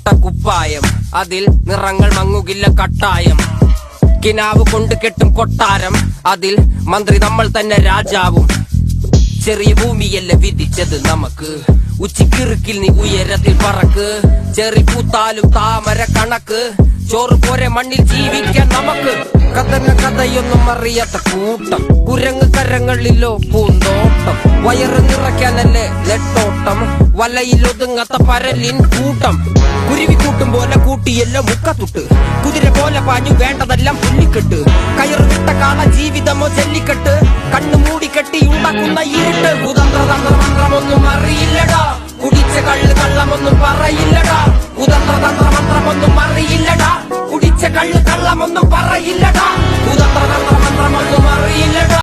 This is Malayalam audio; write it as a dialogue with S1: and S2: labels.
S1: ഇട്ട കുപ്പായം, അതിൽ നിറങ്ങൾ മങ്ങുകില്ല കട്ടായം. കിനാവ് കൊണ്ട് കെട്ടും കൊട്ടാരം, അതിൽ മന്ത്രി നമ്മൾ തന്നെ രാജാവും. ചെറിയ ഭൂമിയല്ല വിധിച്ചത് നമുക്ക്, ഉച്ചിക്കിറുക്കിൽ നീ ഉയരത്തിൽ പറക്ക്. ചെറി പൂത്താലും താമര കണക്ക്, ചോറ് പോരെ മണ്ണിൽ ജീവിക്കാൻ നമുക്ക്. കഥയൊന്നും അറിയാത്ത കൂട്ടം, കുരങ്ങ് കരങ്ങളിലോ പൂന്തോട്ടം. വയറ് നിറയ്ക്കാനല്ലേ നെട്ടോട്ടം, വലയിൽ ഒതുങ്ങാത്ത പരലിൻ കൂട്ടം. കുരുവി കൂട്ടും പോലെ കൂട്ടിയല്ലോ മുക്കത്തുട്ട്, കുതിര പോലെ പാഞ്ഞു വേണ്ടതെല്ലാം പുല്ലിക്കെട്ട്. കയറ് വിട്ട കാള ജീവിതമോ ജല്ലിക്കെട്ട്, കണ്ണു മൂടിക്കെട്ടി ഉണ്ടാക്കുന്ന ഇരുട്ട്. കുതന്ത്രതന്ത്രമന്ത്രമൊന്നും അറിയില്ലടാ, കുടിച്ച കള്ള് കള്ളമൊന്നും പറയില്ലടാ. കുതന്ത്രതന്ത്രമന്ത്രമൊന്നും അറിയില്ലടാ, കുടിച്ച കള്ള് കള്ളമൊന്നും പറയില്ലടാ. കുതന്ത്രതന്ത്രമന്ത്രമൊന്നും അറിയില്ലടാ.